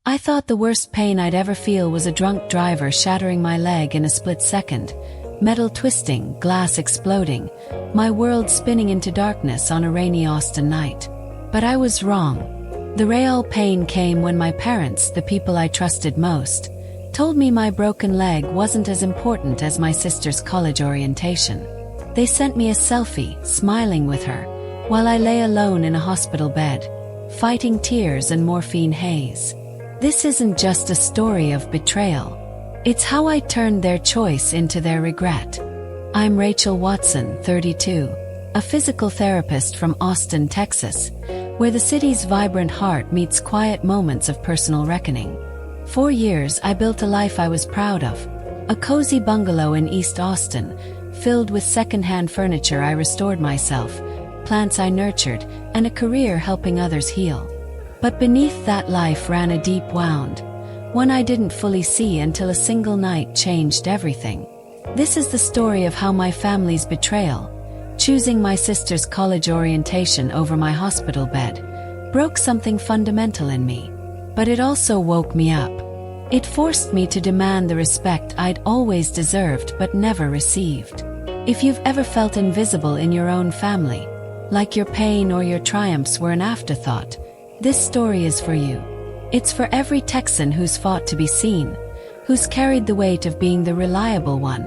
I thought the worst pain I'd ever feel was a drunk driver shattering my leg in a split second, metal twisting, glass exploding, my world spinning into darkness on a rainy Austin night. But I was wrong. The real pain came when my parents, the people I trusted most, told me my broken leg wasn't as important as my sister's college orientation. They sent me a selfie, smiling with her, while I lay alone in a hospital bed, fighting tears and morphine haze. This isn't just a story of betrayal. It's how I turned their choice into their regret. I'm Rachel Watson, 32, a physical therapist from Austin, Texas, where the city's vibrant heart meets quiet moments of personal reckoning. 4 years I built a life I was proud of, a cozy bungalow in East Austin, filled with second-hand furniture I restored myself, plants I nurtured, and a career helping others heal. But beneath that life ran a deep wound, one I didn't fully see until a single night changed everything. This is the story of how my family's betrayal, choosing my sister's college orientation over my hospital bed, broke something fundamental in me. But it also woke me up. It forced me to demand the respect I'd always deserved but never received. If you've ever felt invisible in your own family, like your pain or your triumphs were an afterthought, this story is for you. It's for every Texan who's fought to be seen, who's carried the weight of being the reliable one,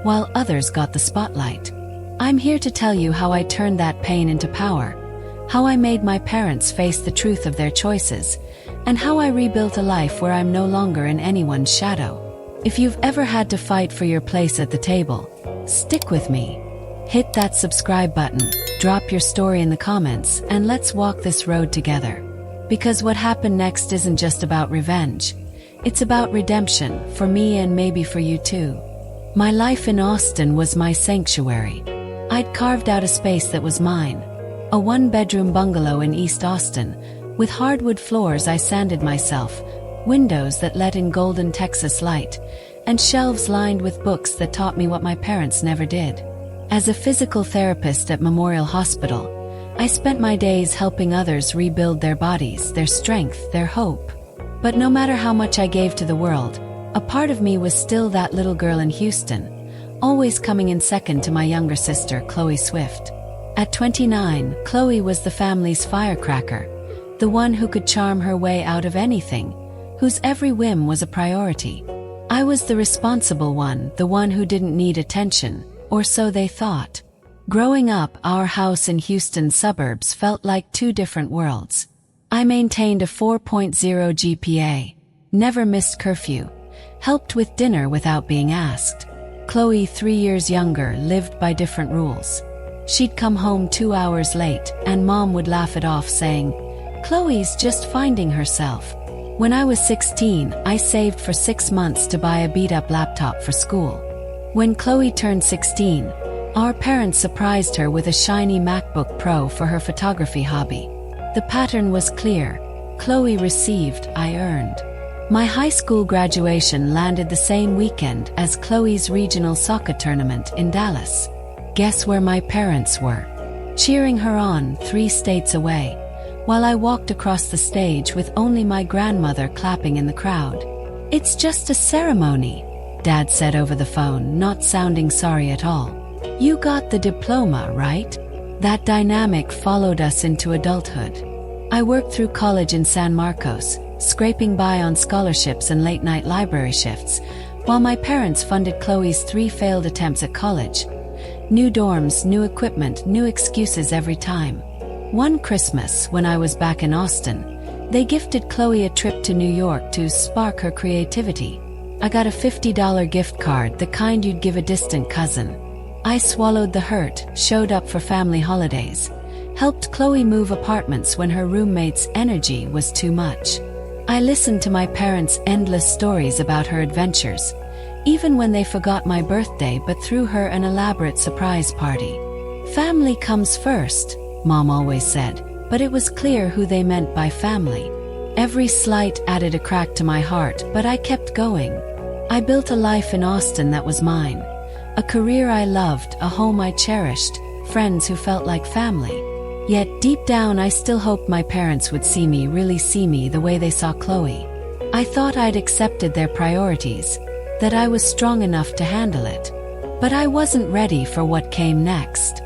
while others got the spotlight. I'm here to tell you how I turned that pain into power, how I made my parents face the truth of their choices, and how I rebuilt a life where I'm no longer in anyone's shadow. If you've ever had to fight for your place at the table, stick with me. Hit that subscribe button, drop your story in the comments, and let's walk this road together. Because what happened next isn't just about revenge. It's about redemption, for me and maybe for you too. My life in Austin was my sanctuary. I'd carved out a space that was mine. A one-bedroom bungalow in East Austin, with hardwood floors I sanded myself, windows that let in golden Texas light, and shelves lined with books that taught me what my parents never did. As a physical therapist at Memorial Hospital, I spent my days helping others rebuild their bodies, their strength, their hope. But no matter how much I gave to the world, a part of me was still that little girl in Houston, always coming in second to my younger sister, Chloe Swift. At 29, Chloe was the family's firecracker, the one who could charm her way out of anything, whose every whim was a priority. I was the responsible one, the one who didn't need attention, or so they thought. Growing up, our house in Houston's suburbs felt like two different worlds. I maintained a 4.0 GPA, never missed curfew, helped with dinner without being asked. Chloe, 3 years younger, lived by different rules. She'd come home 2 hours late, and Mom would laugh it off saying, "Chloe's just finding herself." When I was 16, I saved for 6 months to buy a beat-up laptop for school. When Chloe turned 16, our parents surprised her with a shiny MacBook Pro for her photography hobby. The pattern was clear. Chloe received, I earned. My high school graduation landed the same weekend as Chloe's regional soccer tournament in Dallas. Guess where my parents were? Cheering her on 3 states away, while I walked across the stage with only my grandmother clapping in the crowd. "It's just a ceremony," Dad said over the phone, not sounding sorry at all. "You got the diploma, right?" That dynamic followed us into adulthood. I worked through college in San Marcos, scraping by on scholarships and late-night library shifts, while my parents funded Chloe's 3 failed attempts at college. New dorms, new equipment, new excuses every time. One Christmas, when I was back in Austin, they gifted Chloe a trip to New York to spark her creativity. I got a $50 gift card, the kind you'd give a distant cousin. I swallowed the hurt, showed up for family holidays, helped Chloe move apartments when her roommate's energy was too much. I listened to my parents' endless stories about her adventures, even when they forgot my birthday but threw her an elaborate surprise party. "Family comes first," Mom always said, but it was clear who they meant by family. Every slight added a crack to my heart, but I kept going. I built a life in Austin that was mine. A career I loved, a home I cherished, friends who felt like family. Yet deep down I still hoped my parents would see me, really see me the way they saw Chloe. I thought I'd accepted their priorities, that I was strong enough to handle it. But I wasn't ready for what came next.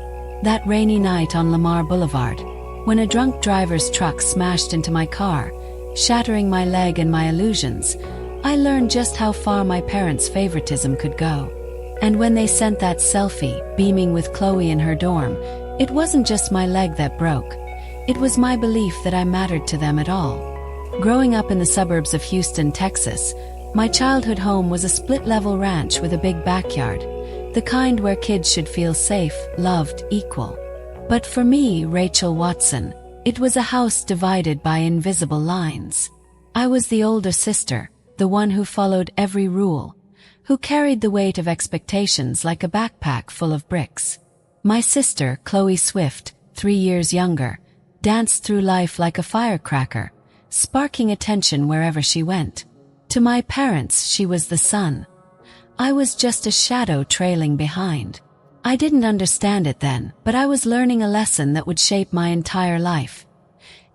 That rainy night on Lamar Boulevard, when a drunk driver's truck smashed into my car, shattering my leg and my illusions, I learned just how far my parents' favoritism could go. And when they sent that selfie, beaming with Chloe in her dorm, it wasn't just my leg that broke. It was my belief that I mattered to them at all. Growing up in the suburbs of Houston, Texas, my childhood home was a split-level ranch with a big backyard, the kind where kids should feel safe, loved, equal. But for me, Rachel Watson, it was a house divided by invisible lines. I was the older sister, the one who followed every rule, who carried the weight of expectations like a backpack full of bricks. My sister, Chloe Swift, 3 years younger, danced through life like a firecracker, sparking attention wherever she went. To my parents, she was the sun. I was just a shadow trailing behind. I didn't understand it then, but I was learning a lesson that would shape my entire life.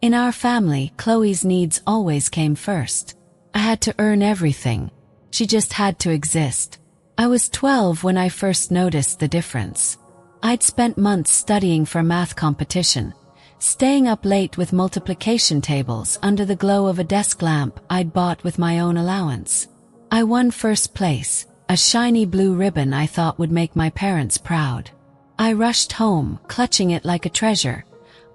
In our family, Chloe's needs always came first. I had to earn everything. She just had to exist. I was 12 when I first noticed the difference. I'd spent months studying for a math competition, staying up late with multiplication tables under the glow of a desk lamp I'd bought with my own allowance. I won first place, a shiny blue ribbon I thought would make my parents proud. I rushed home, clutching it like a treasure,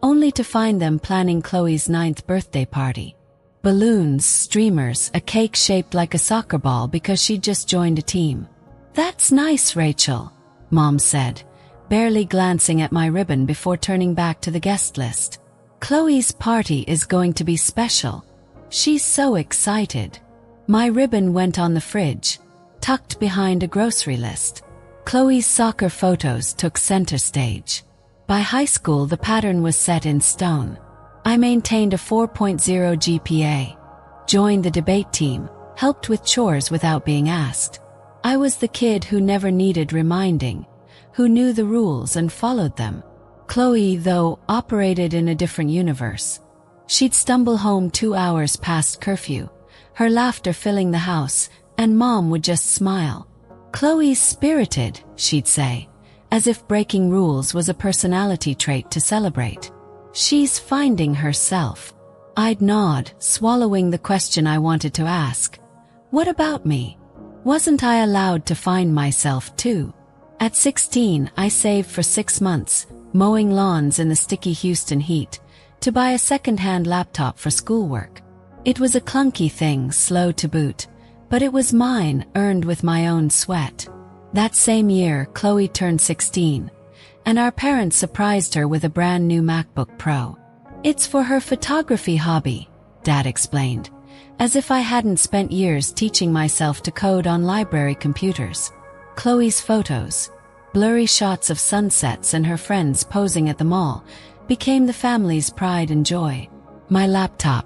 only to find them planning Chloe's 9th birthday party. Balloons, streamers, a cake shaped like a soccer ball because she'd just joined a team. "That's nice, Rachel," Mom said, barely glancing at my ribbon before turning back to the guest list. "Chloe's party is going to be special. She's so excited." My ribbon went on the fridge, tucked behind a grocery list. Chloe's soccer photos took center stage. By high school, the pattern was set in stone. I maintained a 4.0 GPA, joined the debate team, helped with chores without being asked. I was the kid who never needed reminding, who knew the rules and followed them. Chloe, though, operated in a different universe. She'd stumble home 2 hours past curfew, her laughter filling the house, and Mom would just smile. "Chloe's spirited," she'd say, as if breaking rules was a personality trait to celebrate. "She's finding herself." I'd nod, swallowing the question I wanted to ask. What about me? Wasn't I allowed to find myself too? At 16, I saved for 6 months, mowing lawns in the sticky Houston heat, to buy a second-hand laptop for schoolwork. It was a clunky thing, slow to boot, but it was mine, earned with my own sweat. That same year, Chloe turned 16, and our parents surprised her with a brand new MacBook Pro. "It's for her photography hobby," Dad explained, as if I hadn't spent years teaching myself to code on library computers. Chloe's photos, blurry shots of sunsets and her friends posing at the mall, became the family's pride and joy. My laptop,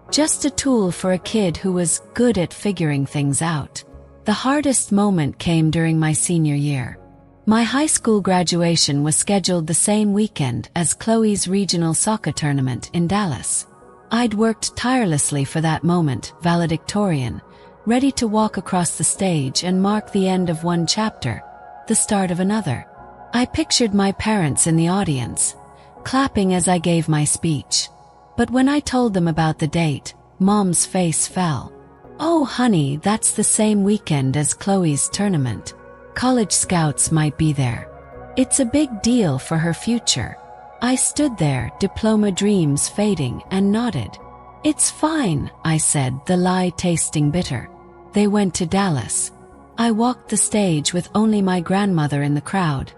just a tool for a kid who was good at figuring things out. The hardest moment came during my senior year. My high school graduation was scheduled the same weekend as Chloe's regional soccer tournament in Dallas. I'd worked tirelessly for that moment, valedictorian, ready to walk across the stage and mark the end of one chapter, the start of another. I pictured my parents in the audience, clapping as I gave my speech. But when I told them about the date, Mom's face fell. "Oh honey, that's the same weekend as Chloe's tournament. College scouts might be there. It's a big deal for her future." I stood there, diploma dreams fading, and nodded. "It's fine," I said, the lie tasting bitter. They went to Dallas. I walked the stage with only my grandmother in the crowd,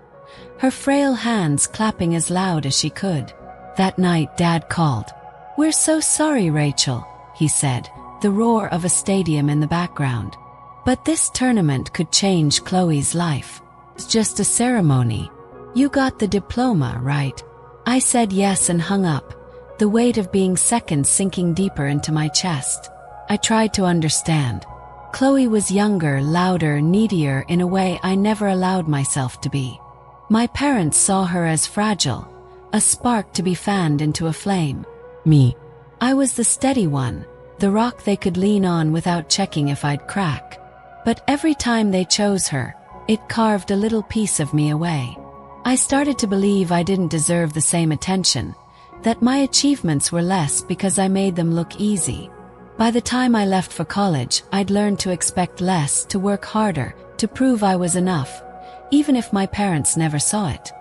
her frail hands clapping as loud as she could. That night, Dad called. "We're so sorry, Rachel," he said, the roar of a stadium in the background. "But this tournament could change Chloe's life. It's just a ceremony. You got the diploma, right?" I said yes and hung up, the weight of being second sinking deeper into my chest. I tried to understand. Chloe was younger, louder, needier in a way I never allowed myself to be. My parents saw her as fragile, a spark to be fanned into a flame. Me, I was the steady one, the rock they could lean on without checking if I'd crack. But every time they chose her, it carved a little piece of me away. I started to believe I didn't deserve the same attention, that my achievements were less because I made them look easy. By the time I left for college, I'd learned to expect less, to work harder, to prove I was enough, even if my parents never saw it.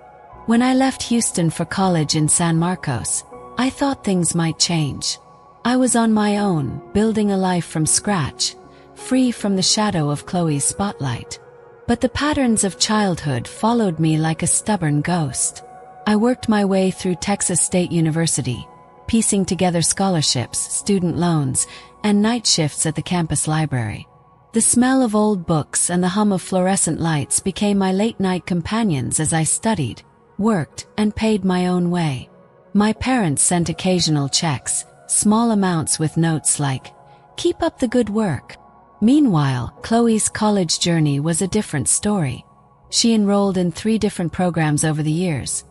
When I left Houston for college in San Marcos, I thought things might change. I was on my own, building a life from scratch, free from the shadow of Chloe's spotlight. But the patterns of childhood followed me like a stubborn ghost. I worked my way through Texas State University, piecing together scholarships, student loans, and night shifts at the campus library. The smell of old books and the hum of fluorescent lights became my late-night companions as I studied, worked, and paid my own way. My parents sent occasional checks, small amounts with notes like, "Keep up the good work." Meanwhile, Chloe's college journey was a different story. She enrolled in 3 different programs over the years: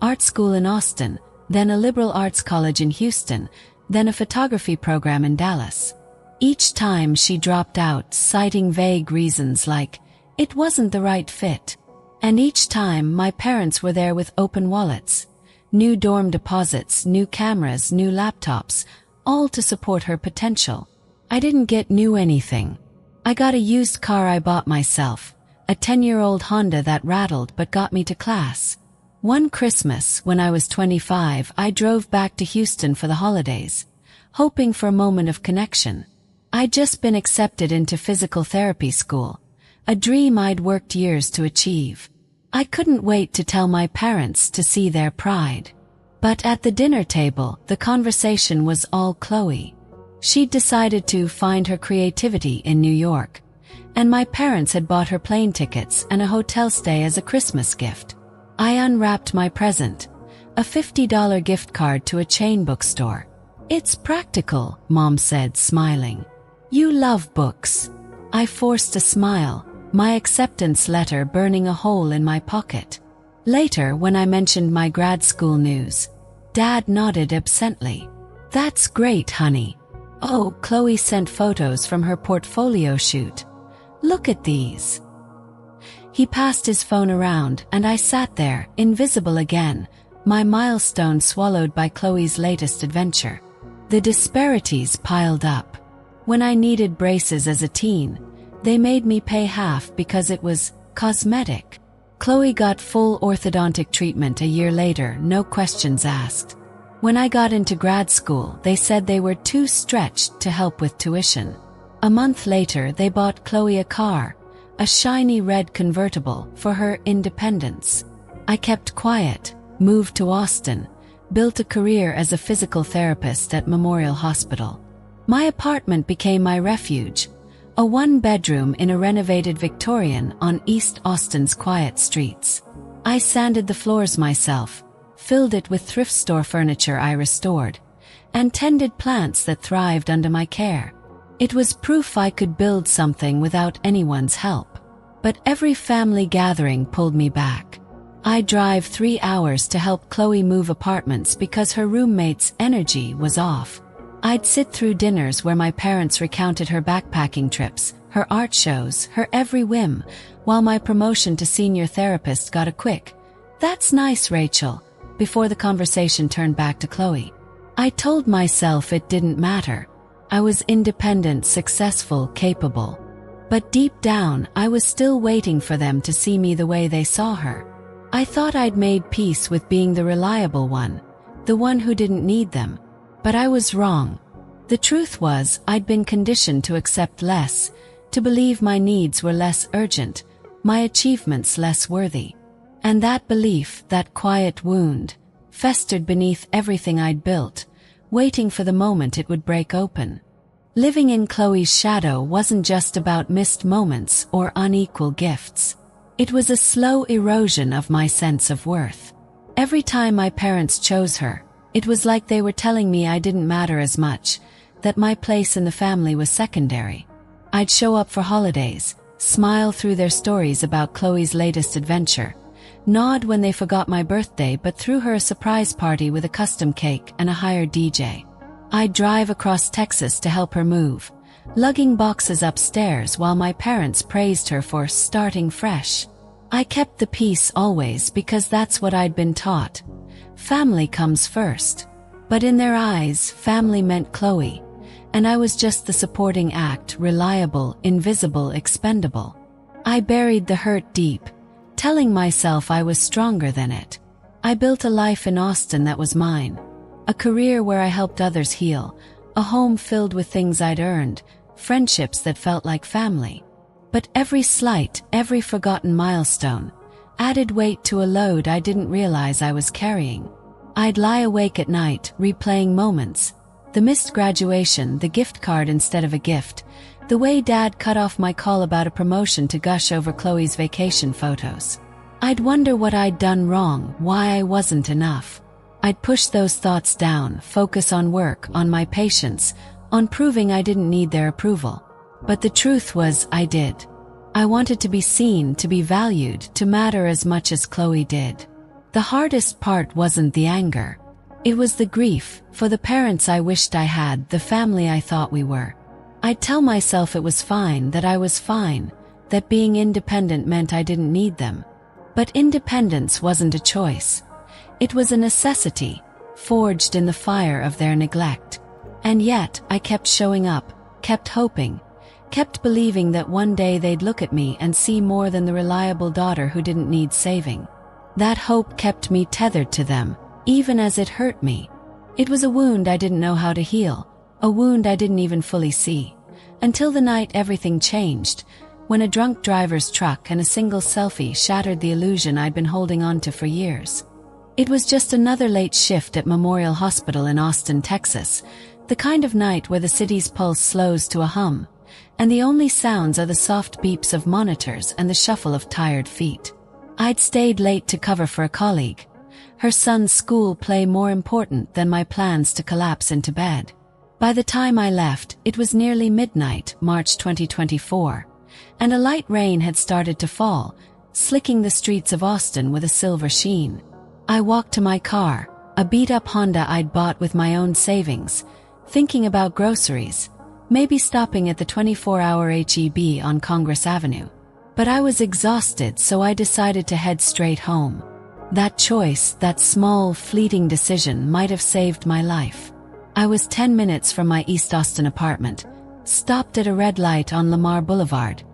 art school in Austin, then a liberal arts college in Houston, then a photography program in Dallas. Each time she dropped out, citing vague reasons like, "It wasn't the right fit." And each time my parents were there with open wallets, new dorm deposits, new cameras, new laptops, all to support her potential. I didn't get new anything. I got a used car I bought myself, a 10-year-old Honda that rattled but got me to class. One Christmas, when I was 25, I drove back to Houston for the holidays, hoping for a moment of connection. I'd just been accepted into physical therapy school, a dream I'd worked years to achieve. I couldn't wait to tell my parents, to see their pride. But at the dinner table, the conversation was all Chloe. She'd decided to find her creativity in New York, and my parents had bought her plane tickets and a hotel stay as a Christmas gift. I unwrapped my present, a $50 gift card to a chain bookstore. "It's practical," Mom said, smiling. "You love books." I forced a smile, my acceptance letter burning a hole in my pocket. Later, when I mentioned my grad school news, Dad nodded absently. "That's great, honey." "Oh," Chloe sent photos from her portfolio shoot. "Look at these." He passed his phone around, and I sat there, invisible again, my milestone swallowed by Chloe's latest adventure. The disparities piled up. When I needed braces as a teen, they made me pay half because it was cosmetic. Chloe got full orthodontic treatment a year later, no questions asked. When I got into grad school, they said they were too stretched to help with tuition. A month later, they bought Chloe a car, a shiny red convertible, for her independence. I kept quiet, moved to Austin, built a career as a physical therapist at Memorial Hospital. My apartment became my refuge, a 1-bedroom in a renovated Victorian on East Austin's quiet streets. I sanded the floors myself, filled it with thrift store furniture I restored, and tended plants that thrived under my care. It was proof I could build something without anyone's help. But every family gathering pulled me back. I'd drive 3 hours to help Chloe move apartments because her roommate's energy was off. I'd sit through dinners where my parents recounted her backpacking trips, her art shows, her every whim, while my promotion to senior therapist got a quick, "That's nice, Rachel," before the conversation turned back to Chloe. I told myself it didn't matter. I was independent, successful, capable. But deep down, I was still waiting for them to see me the way they saw her. I thought I'd made peace with being the reliable one, the one who didn't need them. But I was wrong. The truth was, I'd been conditioned to accept less, to believe my needs were less urgent, my achievements less worthy. And that belief, that quiet wound, festered beneath everything I'd built, waiting for the moment it would break open. Living in Chloe's shadow wasn't just about missed moments or unequal gifts. It was a slow erosion of my sense of worth. Every time my parents chose her, it was like they were telling me I didn't matter as much, that my place in the family was secondary. I'd show up for holidays, smile through their stories about Chloe's latest adventure, nod when they forgot my birthday but threw her a surprise party with a custom cake and a hired DJ. I'd drive across Texas to help her move, lugging boxes upstairs while my parents praised her for starting fresh. I kept the peace always because that's what I'd been taught. Family comes first. But in their eyes, family meant Chloe, and I was just the supporting act, reliable, invisible, expendable. I buried the hurt deep, telling myself I was stronger than it. I built a life in Austin that was mine, a career where I helped others heal, a home filled with things I'd earned, friendships that felt like family. But every slight, every forgotten milestone added weight to a load I didn't realize I was carrying. I'd lie awake at night, replaying moments. The missed graduation, the gift card instead of a gift, the way Dad cut off my call about a promotion to gush over Chloe's vacation photos. I'd wonder what I'd done wrong, why I wasn't enough. I'd push those thoughts down, focus on work, on my patience, on proving I didn't need their approval. But the truth was, I did. I wanted to be seen, to be valued, to matter as much as Chloe did. The hardest part wasn't the anger. It was the grief, for the parents I wished I had, the family I thought we were. I'd tell myself it was fine, that I was fine, that being independent meant I didn't need them. But independence wasn't a choice. It was a necessity, forged in the fire of their neglect. And yet, I kept showing up, kept hoping, kept believing that one day they'd look at me and see more than the reliable daughter who didn't need saving. That hope kept me tethered to them, even as it hurt me. It was a wound I didn't know how to heal, a wound I didn't even fully see. Until the night everything changed, when a drunk driver's truck and a single selfie shattered the illusion I'd been holding on to for years. It was just another late shift at Memorial Hospital in Austin, Texas, the kind of night where the city's pulse slows to a hum, and the only sounds are the soft beeps of monitors and the shuffle of tired feet. I'd stayed late to cover for a colleague, her son's school play more important than my plans to collapse into bed. By the time I left, it was nearly midnight, March 2024, and a light rain had started to fall, slicking the streets of Austin with a silver sheen. I walked to my car, a beat-up Honda I'd bought with my own savings, thinking about groceries, maybe stopping at the 24-hour H-E-B on Congress Avenue. But I was exhausted, so I decided to head straight home. That choice, that small, fleeting decision might have saved my life. I was 10 minutes from my East Austin apartment, stopped at a red light on Lamar Boulevard,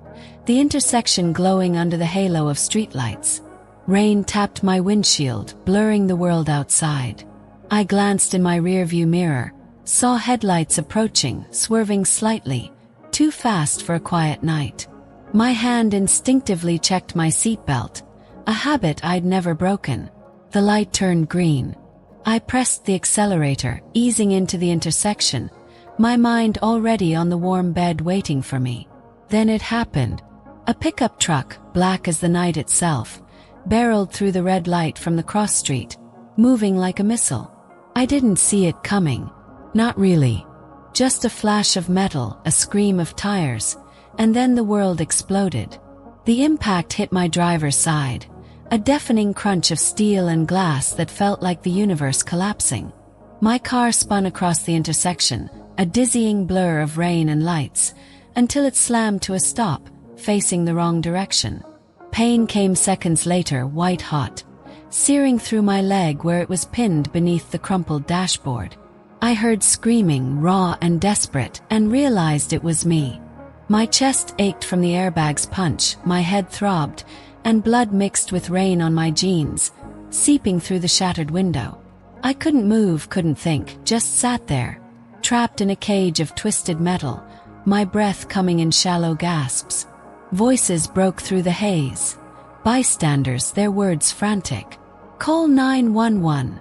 the intersection glowing under the halo of streetlights. Rain tapped my windshield, blurring the world outside. I glanced in my rearview mirror, saw headlights approaching, swerving slightly, too fast for a quiet night. My hand instinctively checked my seatbelt, a habit I'd never broken. The light turned green. I pressed the accelerator, easing into the intersection, my mind already on the warm bed waiting for me. Then it happened. A pickup truck, black as the night itself, barreled through the red light from the cross street, moving like a missile. I didn't see it coming. Not really. Just a flash of metal, a scream of tires, and then the world exploded. The impact hit my driver's side, a deafening crunch of steel and glass that felt like the universe collapsing. My car spun across the intersection, a dizzying blur of rain and lights, until it slammed to a stop, facing the wrong direction. Pain came seconds later, white hot, searing through my leg where it was pinned beneath the crumpled dashboard. I heard screaming, raw and desperate, and realized it was me. My chest ached from the airbag's punch, my head throbbed, and blood mixed with rain on my jeans, seeping through the shattered window. I couldn't move, couldn't think, just sat there, trapped in a cage of twisted metal, my breath coming in shallow gasps. Voices broke through the haze. Bystanders, their words frantic. "Call 911.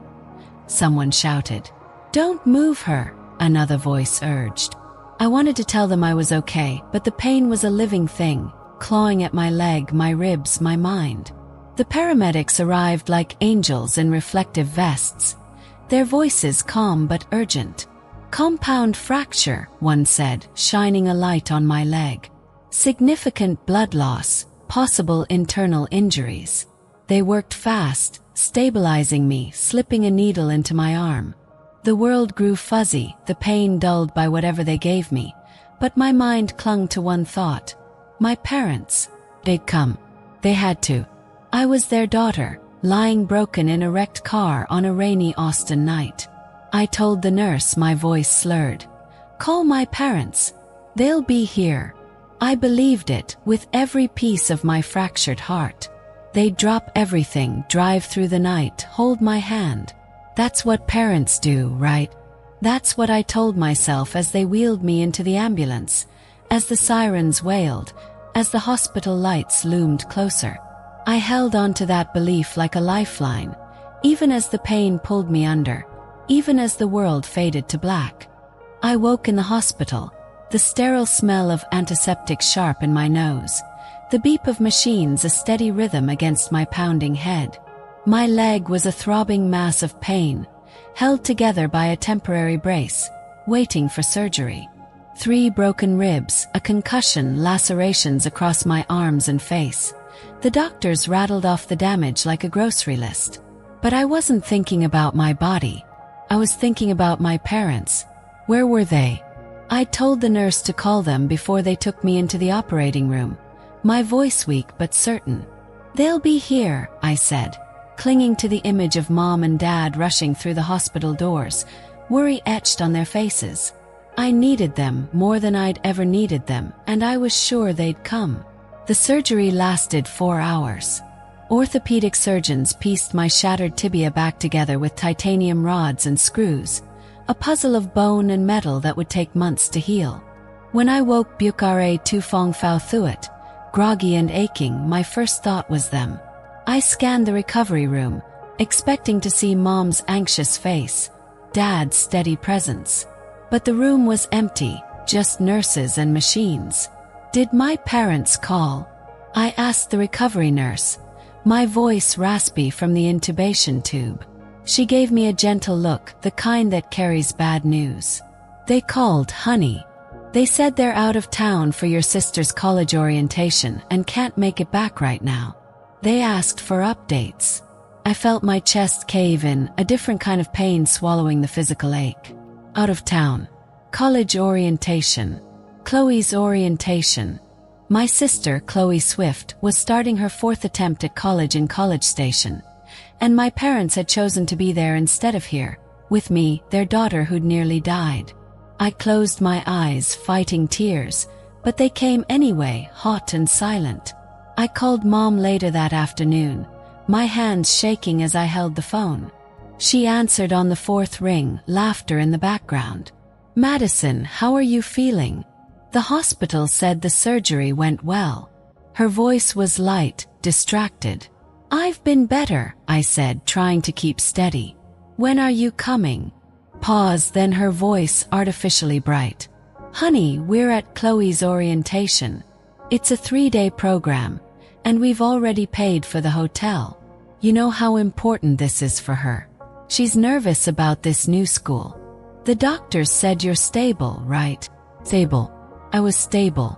Someone shouted. "Don't move her," another voice urged. I wanted to tell them I was okay, but the pain was a living thing, clawing at my leg, my ribs, my mind. The paramedics arrived like angels in reflective vests, their voices calm but urgent. "Compound fracture," one said, shining a light on my leg. "Significant blood loss, possible internal injuries." They worked fast, stabilizing me, slipping a needle into my arm. The world grew fuzzy, the pain dulled by whatever they gave me, but my mind clung to one thought. My parents. They'd come. They had to. I was their daughter, lying broken in a wrecked car on a rainy Austin night. I told the nurse, my voice slurred. Call my parents. They'll be here. I believed it with every piece of my fractured heart. They'd drop everything, drive through the night, hold my hand. That's what parents do, right? That's what I told myself as they wheeled me into the ambulance, as the sirens wailed, as the hospital lights loomed closer. I held on to that belief like a lifeline, even as the pain pulled me under, even as the world faded to black. I woke in the hospital, the sterile smell of antiseptic sharp in my nose, the beep of machines a steady rhythm against my pounding head. My leg was a throbbing mass of pain, held together by a temporary brace, waiting for surgery. 3 broken ribs, a concussion, lacerations across my arms and face. The doctors rattled off the damage like a grocery list. But I wasn't thinking about my body. I was thinking about my parents. Where were they? I told the nurse to call them before they took me into the operating room, my voice weak but certain. They'll be here, I said, clinging to the image of Mom and Dad rushing through the hospital doors, worry etched on their faces. I needed them more than I'd ever needed them, and I was sure they'd come. The surgery lasted 4 hours. Orthopedic surgeons pieced my shattered tibia back together with titanium rods and screws, a puzzle of bone and metal that would take months to heal. When I woke Bukare Tu Fong Fao Thuat, groggy and aching, my first thought was them. I scanned the recovery room, expecting to see Mom's anxious face, Dad's steady presence. But the room was empty, just nurses and machines. Did my parents call? I asked the recovery nurse, my voice raspy from the intubation tube. She gave me a gentle look, the kind that carries bad news. They called, honey. They said they're out of town for your sister's college orientation and can't make it back right now. They asked for updates. I felt my chest cave in, a different kind of pain swallowing the physical ache. Out of town. College orientation. Chloe's orientation. My sister, Chloe Swift, was starting her 4th attempt at college in College Station, and my parents had chosen to be there instead of here, with me, their daughter who'd nearly died. I closed my eyes, fighting tears, but they came anyway, hot and silent. I called Mom later that afternoon, my hands shaking as I held the phone. She answered on the 4th ring, laughter in the background. Madison, how are you feeling? The hospital said the surgery went well. Her voice was light, distracted. I've been better, I said, trying to keep steady. When are you coming? Pause, then her voice artificially bright. Honey, we're at Chloe's orientation. It's a 3-day program, and we've already paid for the hotel. You know how important this is for her. She's nervous about this new school. The doctors said you're stable, right? Stable. I was stable.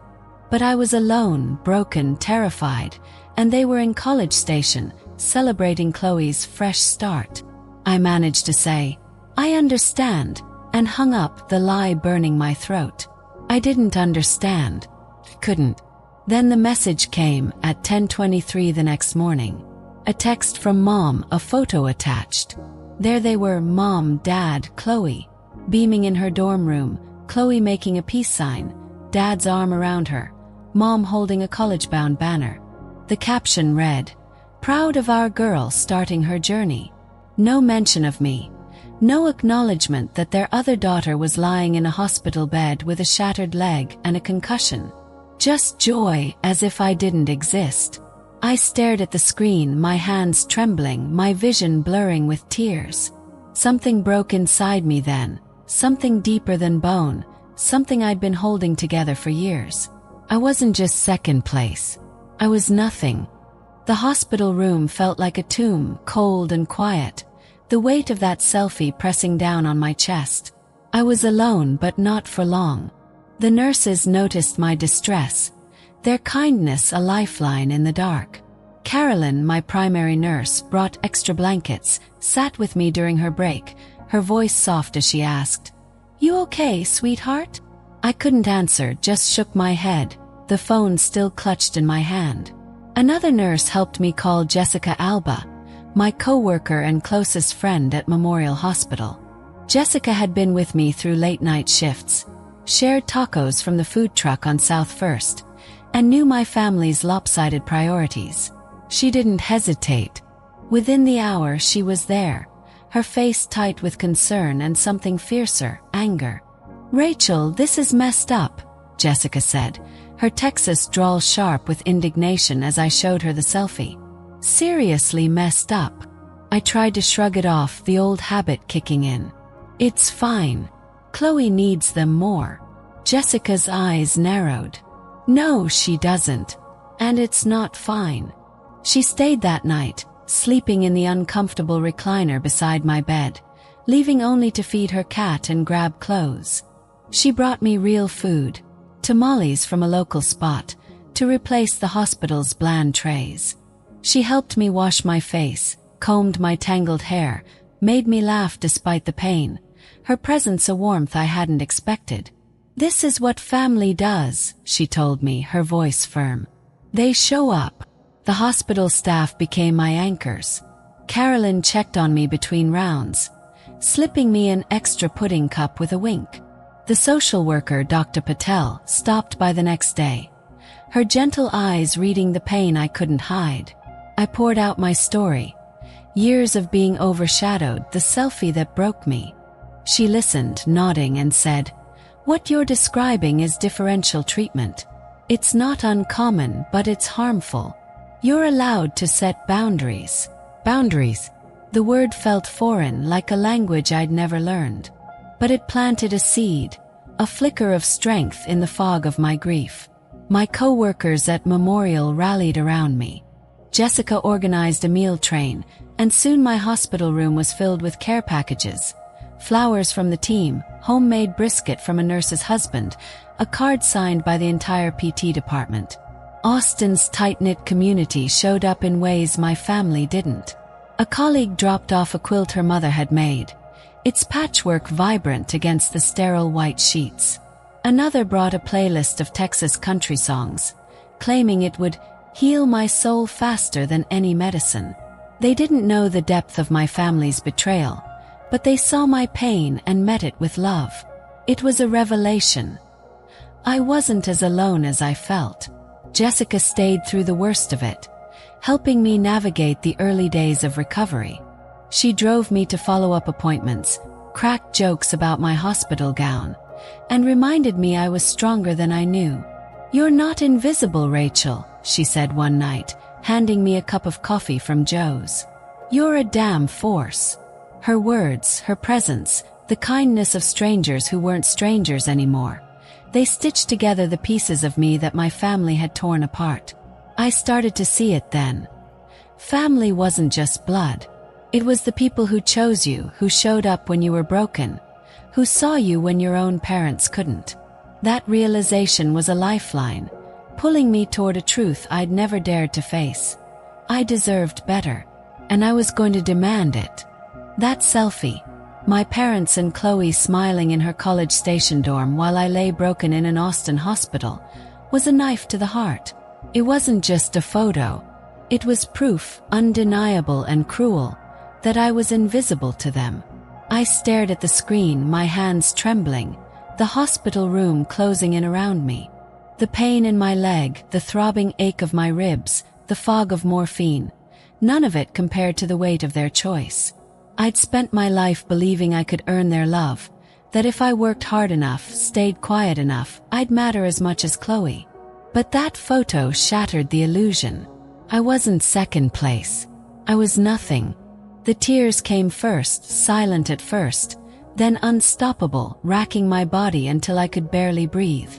But I was alone, broken, terrified, and they were in College Station, celebrating Chloe's fresh start. I managed to say, I understand, and hung up, the lie burning my throat. I didn't understand. Couldn't. Then the message came at 10:23 the next morning. A text from Mom, a photo attached. There they were, Mom, Dad, Chloe, beaming in her dorm room, Chloe making a peace sign, Dad's arm around her, Mom holding a college-bound banner. The caption read, Proud of our girl starting her journey. No mention of me. No acknowledgement that their other daughter was lying in a hospital bed with a shattered leg and a concussion. Just joy, as if I didn't exist. I stared at the screen, my hands trembling, my vision blurring with tears. Something broke inside me then, something deeper than bone, something I'd been holding together for years. I wasn't just second place. I was nothing. The hospital room felt like a tomb, cold and quiet, the weight of that selfie pressing down on my chest. I was alone, but not for long. The nurses noticed my distress, their kindness a lifeline in the dark. Carolyn, my primary nurse, brought extra blankets, sat with me during her break, her voice soft as she asked, "You okay, sweetheart?" I couldn't answer, just shook my head, the phone still clutched in my hand. Another nurse helped me call Jessica Alba, my co-worker and closest friend at Memorial Hospital. Jessica had been with me through late-night shifts, shared tacos from the food truck on South First, and knew my family's lopsided priorities. She didn't hesitate. Within the hour, she was there, her face tight with concern and something fiercer, anger. "Rachel, this is messed up," Jessica said, her Texas drawl sharp with indignation as I showed her the selfie. "Seriously messed up." I tried to shrug it off, the old habit kicking in. "It's fine. Chloe needs them more." Jessica's eyes narrowed. "No, she doesn't. And it's not fine." She stayed that night, sleeping in the uncomfortable recliner beside my bed, leaving only to feed her cat and grab clothes. She brought me real food, tamales from a local spot, to replace the hospital's bland trays. She helped me wash my face, combed my tangled hair, made me laugh despite the pain, her presence a warmth I hadn't expected. "This is what family does," she told me, her voice firm. "They show up." The hospital staff became my anchors. Carolyn checked on me between rounds, slipping me an extra pudding cup with a wink. The social worker, Dr. Patel, stopped by the next day, her gentle eyes reading the pain I couldn't hide. I poured out my story, years of being overshadowed, the selfie that broke me. She listened, nodding, and said, "What you're describing is differential treatment. It's not uncommon, but it's harmful. You're allowed to set boundaries." Boundaries. The word felt foreign, like a language I'd never learned. But it planted a seed, a flicker of strength in the fog of my grief. My co-workers at Memorial rallied around me. Jessica organized a meal train, and soon my hospital room was filled with care packages. Flowers from the team, homemade brisket from a nurse's husband, a card signed by the entire PT department. Austin's tight-knit community showed up in ways my family didn't. A colleague dropped off a quilt her mother had made, its patchwork vibrant against the sterile white sheets. Another brought a playlist of Texas country songs, claiming it would heal my soul faster than any medicine. They didn't know the depth of my family's betrayal, but they saw my pain and met it with love. It was a revelation. I wasn't as alone as I felt. Jessica stayed through the worst of it, helping me navigate the early days of recovery. She drove me to follow-up appointments, cracked jokes about my hospital gown, and reminded me I was stronger than I knew. "You're not invisible, Rachel," she said one night, handing me a cup of coffee from Joe's. "You're a damn force." Her words, her presence, the kindness of strangers who weren't strangers anymore. They stitched together the pieces of me that my family had torn apart. I started to see it then. Family wasn't just blood. It was the people who chose you, who showed up when you were broken, who saw you when your own parents couldn't. That realization was a lifeline, pulling me toward a truth I'd never dared to face. I deserved better, and I was going to demand it. That selfie, my parents and Chloe smiling in her College Station dorm while I lay broken in an Austin hospital, was a knife to the heart. It wasn't just a photo. It was proof, undeniable and cruel, that I was invisible to them. I stared at the screen, my hands trembling, the hospital room closing in around me. The pain in my leg, the throbbing ache of my ribs, the fog of morphine, none of it compared to the weight of their choice. I'd spent my life believing I could earn their love, that if I worked hard enough, stayed quiet enough, I'd matter as much as Chloe. But that photo shattered the illusion. I wasn't second place. I was nothing. The tears came first, silent at first, then unstoppable, racking my body until I could barely breathe.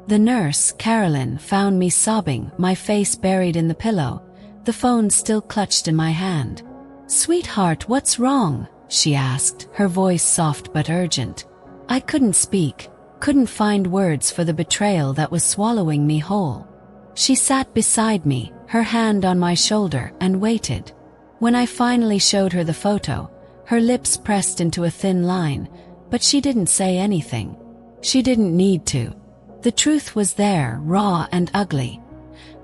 The nurse, Carolyn, found me sobbing, my face buried in the pillow, the phone still clutched in my hand. "Sweetheart, what's wrong?" she asked, her voice soft but urgent. I couldn't speak, couldn't find words for the betrayal that was swallowing me whole. She sat beside me, her hand on my shoulder, and waited. When I finally showed her the photo, her lips pressed into a thin line, but she didn't say anything. She didn't need to. The truth was there, raw and ugly.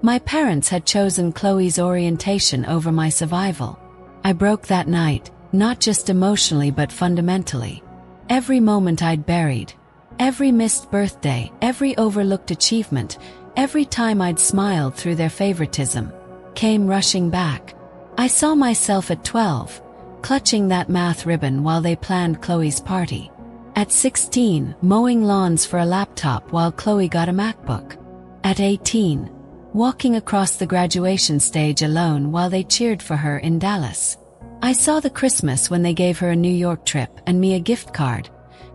My parents had chosen Chloe's orientation over my survival. I broke that night, not just emotionally but fundamentally. Every moment I'd buried, every missed birthday, every overlooked achievement, every time I'd smiled through their favoritism, came rushing back. I saw myself at 12, clutching that math ribbon while they planned Chloe's party. At 16, mowing lawns for a laptop while Chloe got a MacBook. At 18, walking across the graduation stage alone while they cheered for her in Dallas. I saw the Christmas when they gave her a New York trip and me a gift card,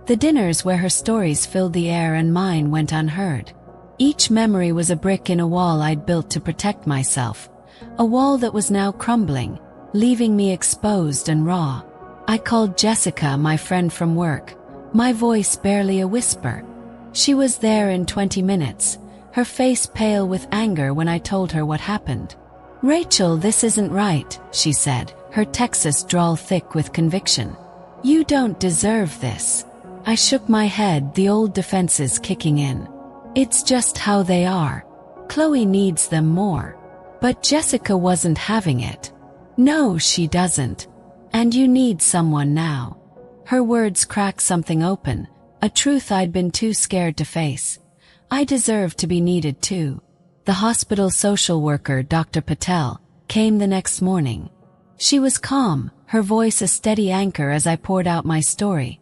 the dinners where her stories filled the air and mine went unheard. Each memory was a brick in a wall I'd built to protect myself, a wall that was now crumbling, leaving me exposed and raw. I called Jessica, my friend from work, my voice barely a whisper. She was there in 20 minutes, her face pale with anger when I told her what happened. "Rachel, this isn't right," she said, her Texas drawl thick with conviction. "You don't deserve this." I shook my head, the old defenses kicking in. "It's just how they are. Chloe needs them more." But Jessica wasn't having it. "No, she doesn't. And you need someone now." Her words cracked something open, a truth I'd been too scared to face. I deserved to be needed too. The hospital social worker, Dr. Patel, came the next morning. She was calm, her voice a steady anchor as I poured out my story.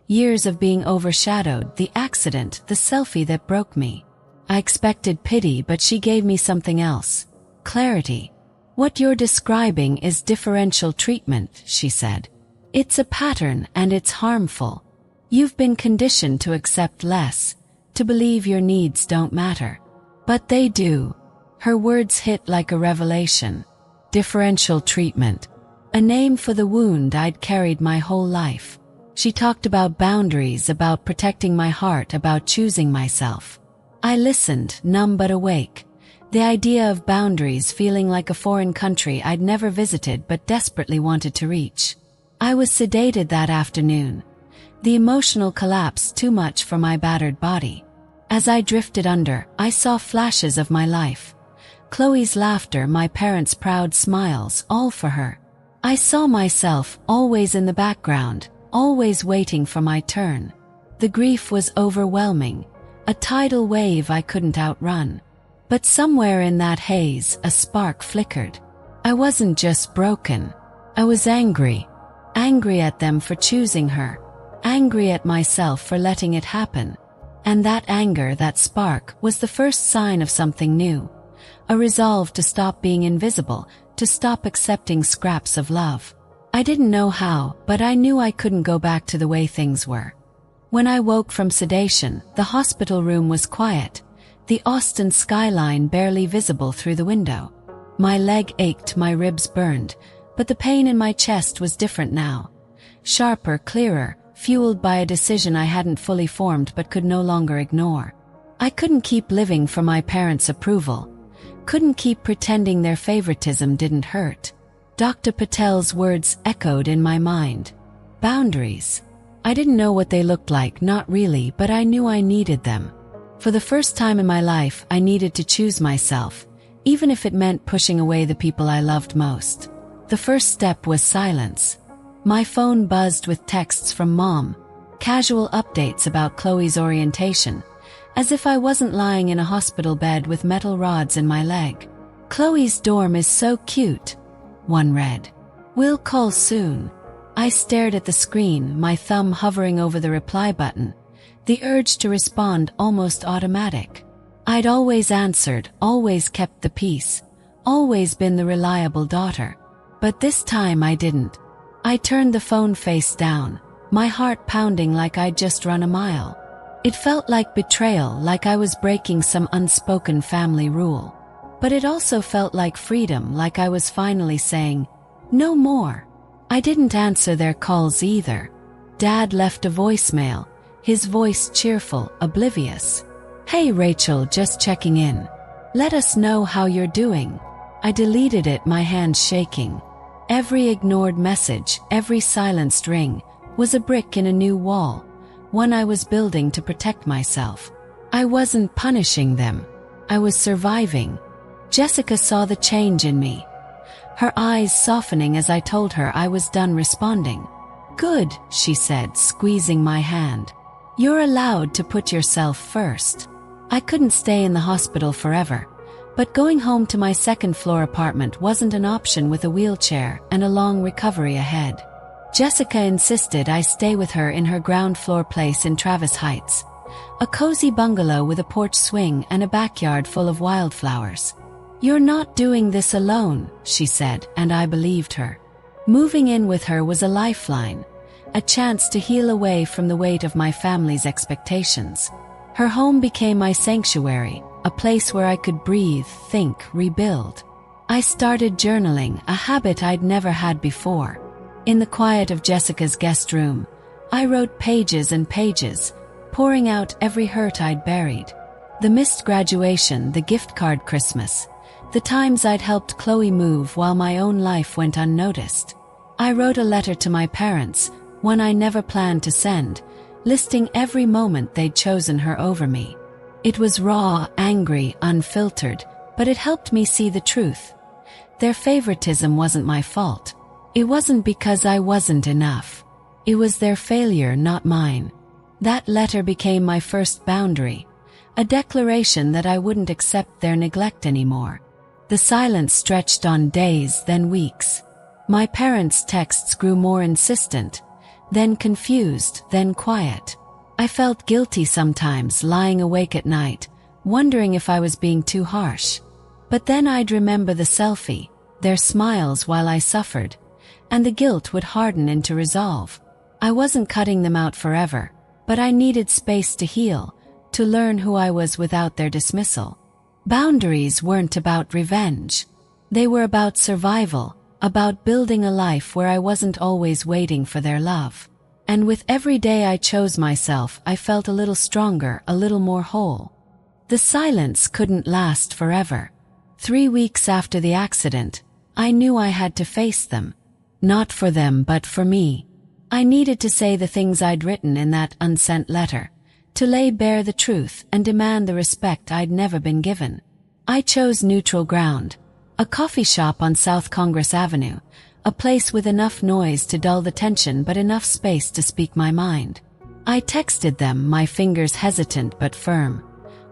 Years of being overshadowed, the accident, the selfie that broke me. I expected pity, but she gave me something else. Clarity. "What you're describing is differential treatment," she said. "It's a pattern and it's harmful. You've been conditioned to accept less, to believe your needs don't matter. But they do." Her words hit like a revelation. Differential treatment. A name for the wound I'd carried my whole life. She talked about boundaries, about protecting my heart, about choosing myself. I listened, numb but awake. The idea of boundaries feeling like a foreign country I'd never visited but desperately wanted to reach. I was sedated that afternoon. The emotional collapse too much for my battered body. As I drifted under, I saw flashes of my life. Chloe's laughter, my parents' proud smiles, all for her. I saw myself, always in the background, always waiting for my turn. The grief was overwhelming, a tidal wave I couldn't outrun. But somewhere in that haze, a spark flickered. I wasn't just broken. I was angry. Angry at them for choosing her. Angry at myself for letting it happen. And that anger, that spark, was the first sign of something new. A resolve to stop being invisible, to stop accepting scraps of love. I didn't know how, but I knew I couldn't go back to the way things were. When I woke from sedation, the hospital room was quiet, the Austin skyline barely visible through the window. My leg ached, my ribs burned, but the pain in my chest was different now. Sharper, clearer, fueled by a decision I hadn't fully formed but could no longer ignore. I couldn't keep living for my parents' approval. Couldn't keep pretending their favoritism didn't hurt. Dr. Patel's words echoed in my mind. Boundaries. I didn't know what they looked like, not really, but I knew I needed them. For the first time in my life, I needed to choose myself, even if it meant pushing away the people I loved most. The first step was silence. My phone buzzed with texts from Mom, casual updates about Chloe's orientation, as if I wasn't lying in a hospital bed with metal rods in my leg. "Chloe's dorm is so cute," one read. "We'll call soon." I stared at the screen, my thumb hovering over the reply button, the urge to respond almost automatic. I'd always answered, always kept the peace, always been the reliable daughter. But this time I didn't. I turned the phone face down, my heart pounding like I'd just run a mile. It felt like betrayal, like I was breaking some unspoken family rule. But it also felt like freedom, like I was finally saying, "No more." I didn't answer their calls either. Dad left a voicemail, his voice cheerful, oblivious. "Hey Rachel, just checking in. Let us know how you're doing." I deleted it, my hands shaking. Every ignored message, every silenced ring, was a brick in a new wall, one I was building to protect myself. I wasn't punishing them. I was surviving. Jessica saw the change in me, her eyes softening as I told her I was done responding. "Good," she said, squeezing my hand. "You're allowed to put yourself first." I couldn't stay in the hospital forever, but going home to my second-floor apartment wasn't an option with a wheelchair and a long recovery ahead. Jessica insisted I stay with her in her ground-floor place in Travis Heights, a cozy bungalow with a porch swing and a backyard full of wildflowers. "You're not doing this alone," she said, and I believed her. Moving in with her was a lifeline, a chance to heal away from the weight of my family's expectations. Her home became my sanctuary, a place where I could breathe, think, rebuild. I started journaling, a habit I'd never had before. In the quiet of Jessica's guest room, I wrote pages and pages, pouring out every hurt I'd buried. The missed graduation, the gift card Christmas, the times I'd helped Chloe move while my own life went unnoticed. I wrote a letter to my parents, one I never planned to send, listing every moment they'd chosen her over me. It was raw, angry, unfiltered, but it helped me see the truth. Their favoritism wasn't my fault. It wasn't because I wasn't enough. It was their failure, not mine. That letter became my first boundary, a declaration that I wouldn't accept their neglect anymore. The silence stretched on days, then weeks. My parents' texts grew more insistent, then confused, then quiet. I felt guilty sometimes, lying awake at night, wondering if I was being too harsh. But then I'd remember the selfie, their smiles while I suffered, and the guilt would harden into resolve. I wasn't cutting them out forever, but I needed space to heal, to learn who I was without their dismissal. Boundaries weren't about revenge. They were about survival, about building a life where I wasn't always waiting for their love. And with every day I chose myself, I felt a little stronger, a little more whole. The silence couldn't last forever. 3 weeks after the accident, I knew I had to face them. Not for them, but for me. I needed to say the things I'd written in that unsent letter, to lay bare the truth and demand the respect I'd never been given. I chose neutral ground, a coffee shop on South Congress Avenue, a place with enough noise to dull the tension but enough space to speak my mind. I texted them, my fingers hesitant but firm.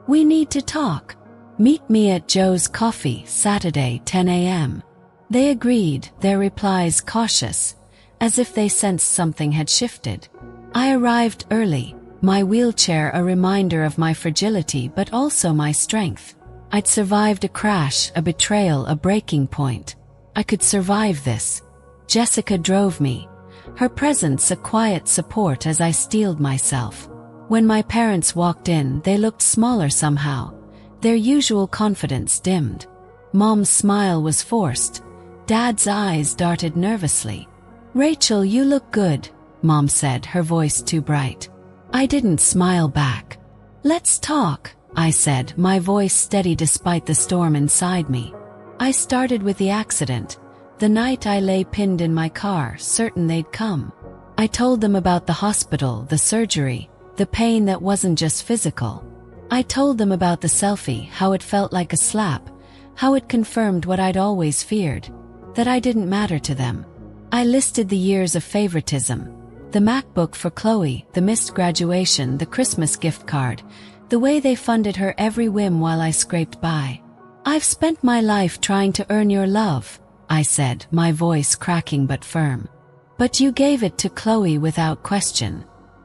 "We need to talk. Meet me at Joe's Coffee, Saturday, 10 a.m. They agreed, their replies cautious, as if they sensed something had shifted. I arrived early, my wheelchair a reminder of my fragility but also my strength. I'd survived a crash, a betrayal, a breaking point. I could survive this. Jessica drove me, her presence a quiet support as I steeled myself. When my parents walked in, they looked smaller somehow, their usual confidence dimmed. Mom's smile was forced. Dad's eyes darted nervously. "Rachel, you look good," Mom said, her voice too bright. I didn't smile back. "Let's talk," I said, my voice steady despite the storm inside me. I started with the accident, the night I lay pinned in my car, certain they'd come. I told them about the hospital, the surgery, the pain that wasn't just physical. I told them about the selfie, how it felt like a slap, how it confirmed what I'd always feared, that I didn't matter to them. I listed the years of favoritism, the MacBook for Chloe, the missed graduation, the Christmas gift card, the way they funded her every whim while I scraped by. "I've spent my life trying to earn your love," I said, my voice cracking but firm. "But you gave it to Chloe without question.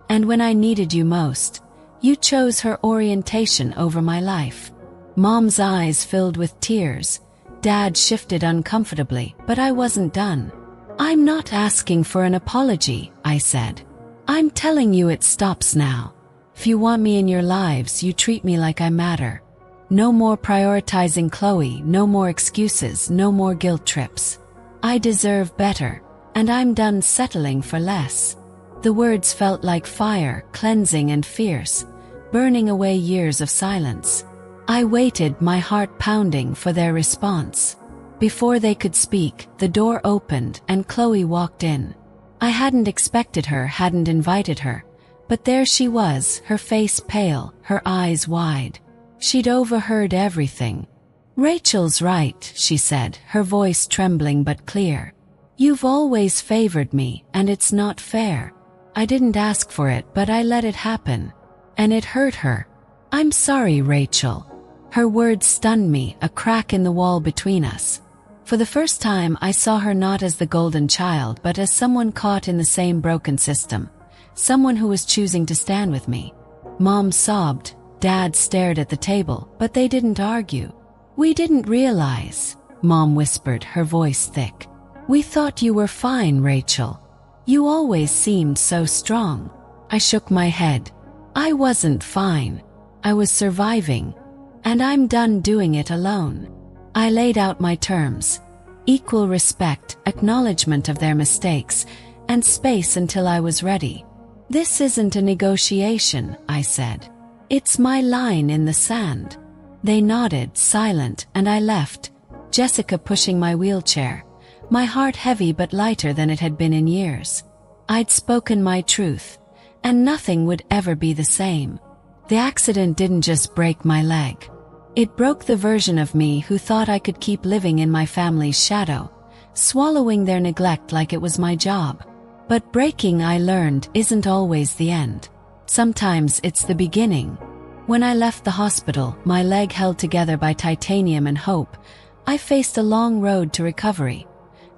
And when I needed you most, you chose her orientation over my life." Mom's eyes filled with tears. Dad shifted uncomfortably, but I wasn't done. "I'm not asking for an apology," I said. "I'm telling you it stops now. If you want me in your lives, you treat me like I matter. No more prioritizing Chloe, no more excuses, no more guilt trips. I deserve better, and I'm done settling for less." The words felt like fire, cleansing and fierce, burning away years of silence. I waited, my heart pounding, for their response. Before they could speak, the door opened and Chloe walked in. I hadn't expected her, hadn't invited her, but there she was, her face pale, her eyes wide. She'd overheard everything. "Rachel's right," she said, her voice trembling but clear. "You've always favored me, and it's not fair. I didn't ask for it, but I let it happen. And it hurt her. I'm sorry, Rachel." Her words stunned me, a crack in the wall between us. For the first time, I saw her not as the golden child, but as someone caught in the same broken system. Someone who was choosing to stand with me. Mom sobbed, Dad stared at the table, but they didn't argue. "We didn't realize," Mom whispered, her voice thick. "We thought you were fine, Rachel. You always seemed so strong." I shook my head. I wasn't fine. I was surviving. And I'm done doing it alone. I laid out my terms. Equal respect, acknowledgement of their mistakes, and space until I was ready. "This isn't a negotiation," I said. "It's my line in the sand." They nodded, silent, and I left, Jessica pushing my wheelchair, my heart heavy but lighter than it had been in years. I'd spoken my truth, and nothing would ever be the same. The accident didn't just break my leg. It broke the version of me who thought I could keep living in my family's shadow, swallowing their neglect like it was my job. But breaking, I learned, isn't always the end. Sometimes it's the beginning. When I left the hospital, my leg held together by titanium and hope, I faced a long road to recovery.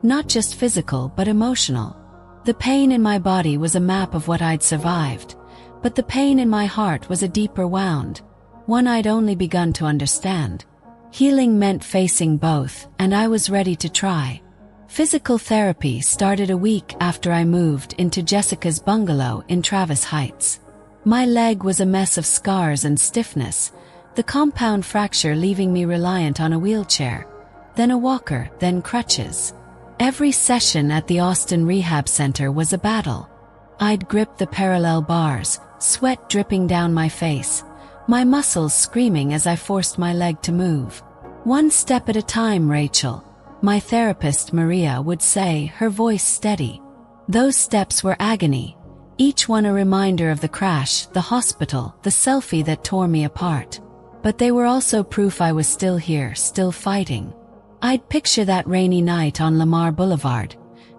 Not just physical, but emotional. The pain in my body was a map of what I'd survived, but the pain in my heart was a deeper wound, one I'd only begun to understand. Healing meant facing both, and I was ready to try. Physical therapy started a week after I moved into Jessica's bungalow in Travis Heights. My leg was a mess of scars and stiffness, the compound fracture leaving me reliant on a wheelchair, then a walker, then crutches. Every session at the Austin Rehab Center was a battle. I'd grip the parallel bars, sweat dripping down my face, my muscles screaming as I forced my leg to move. "One step at a time, Rachel," my therapist Maria would say, her voice steady. Those steps were agony, each one a reminder of the crash, the hospital, the selfie that tore me apart. But they were also proof I was still here, still fighting. I'd picture that rainy night on Lamar Boulevard,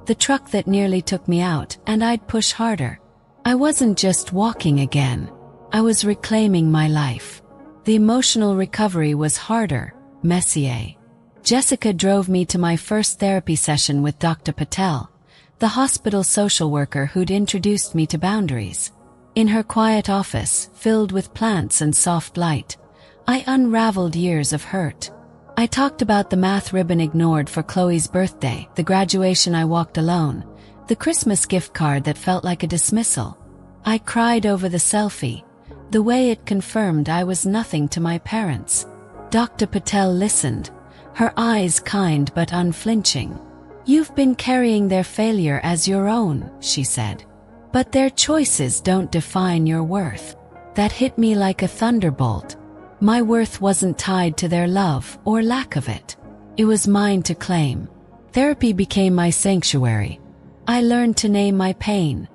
the truck that nearly took me out, and I'd push harder. I wasn't just walking again. I was reclaiming my life. The emotional recovery was harder, messier. Jessica drove me to my first therapy session with Dr. Patel, the hospital social worker who'd introduced me to boundaries. In her quiet office, filled with plants and soft light, I unraveled years of hurt. I talked about the math ribbon ignored for Chloe's birthday, the graduation I walked alone, the Christmas gift card that felt like a dismissal. I cried over the selfie, the way it confirmed I was nothing to my parents. Dr. Patel listened, her eyes kind but unflinching. "You've been carrying their failure as your own," she said. "But their choices don't define your worth." That hit me like a thunderbolt. My worth wasn't tied to their love or lack of it. It was mine to claim. Therapy became my sanctuary. I learned to name my pain.